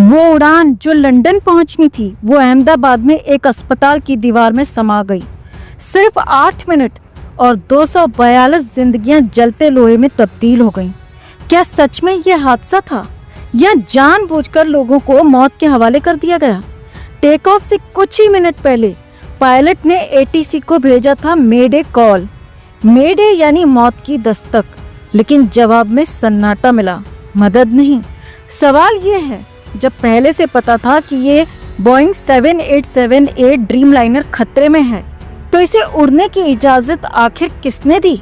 वो उड़ान जो लंदन पहुंचनी थी वो अहमदाबाद में एक अस्पताल की दीवार में समा गई। सिर्फ 8 मिनट और 242 जिंदगियां जलते लोहे में तब्दील हो गईं। क्या सच में ये हादसा था या जानबूझकर लोगों को मौत के हवाले कर दिया गया? टेक ऑफ से कुछ ही मिनट पहले पायलट ने एटीसी को भेजा था मेडे कॉल। मेडे यानी मौत की दस्तक, लेकिन जवाब में सन्नाटा मिला, मदद नहीं। सवाल ये है, जब पहले से पता था कि ये बोइंग 7878 ड्रीमलाइनर खतरे में है, तो इसे उड़ने की इजाजत आखिर किसने दी?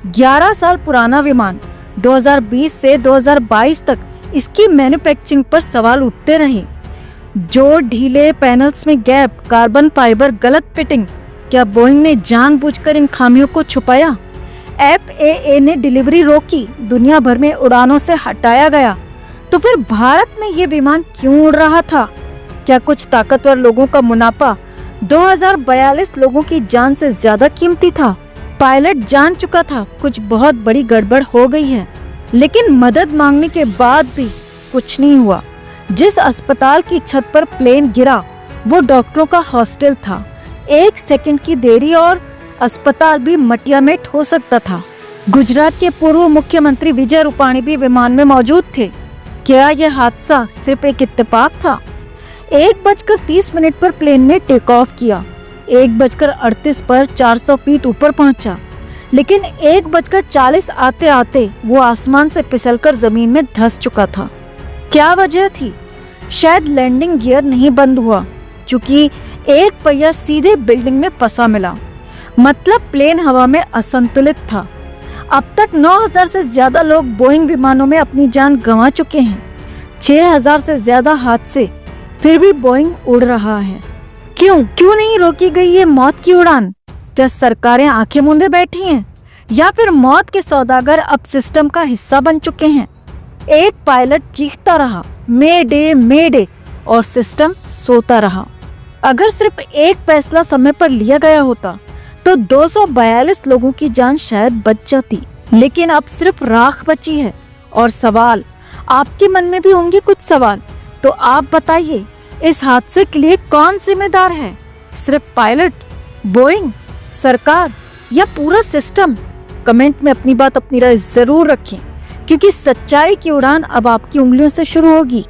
11 साल पुराना विमान 2020 से 2022 तक इसकी मैन्युफैक्चरिंग पर सवाल उठते रहे। जो ढीले पैनल्स में गैप, कार्बन फाइबर गलत फिटिंग, क्या बोइंग ने जानबूझकर इन खामियों को छुपाया? FAA ने डिलीवरी रोकी, दुनिया भर में उड़ानों से हटाया गया, तो फिर भारत में ये विमान क्यों उड़ रहा था? क्या कुछ ताकतवर लोगों का मुनाफा 2042 लोगों की जान से ज्यादा कीमती था? पायलट जान चुका था कुछ बहुत बड़ी गड़बड़ हो गई है, लेकिन मदद मांगने के बाद भी कुछ नहीं हुआ। जिस अस्पताल की छत पर प्लेन गिरा वो डॉक्टरों का हॉस्टल था। 1 सेकंड की देरी और अस्पताल भी मटिया मेट हो सकता था। गुजरात के पूर्व मुख्यमंत्री विजय रूपाणी भी विमान में मौजूद थे। क्या यह हादसा सिर्फ एक इत्तेफाक था? 1:30 पर प्लेन ने टेक ऑफ किया, 1:38 पर 400 फीट ऊपर पहुंचा, लेकिन 1:40 आते आते वो आसमान से फिसलकर जमीन में धंस चुका था। क्या वजह थी? शायद लैंडिंग गियर नहीं बंद हुआ, क्योंकि एक पहिया सीधे बिल्डिंग में फंसा मिला। मतलब प्लेन हवा में असंतुलित था। अब तक 9000 से ज्यादा लोग बोइंग विमानों में अपनी जान गंवा चुके हैं। 6000 से ज्यादा हादसे, फिर भी बोइंग उड़ रहा है। क्यों नहीं रोकी गई ये मौत की उड़ान? क्या सरकारें आंखें मूंदे बैठी हैं, या फिर मौत के सौदागर अब सिस्टम का हिस्सा बन चुके हैं? एक पायलट चीखता रहा, मेडे मेडे, और सिस्टम सोता रहा। अगर सिर्फ एक फैसला समय पर लिया गया होता तो 242 लोगों की जान शायद बच जाती, लेकिन अब सिर्फ राख बची है। और सवाल आपके मन में भी होंगे कुछ सवाल, तो आप बताइए, इस हादसे के लिए कौन जिम्मेदार है? सिर्फ पायलट, बोइंग, सरकार, या पूरा सिस्टम? कमेंट में अपनी बात, अपनी राय जरूर रखें, क्योंकि सच्चाई की उड़ान अब आपकी उंगलियों से शुरू होगी।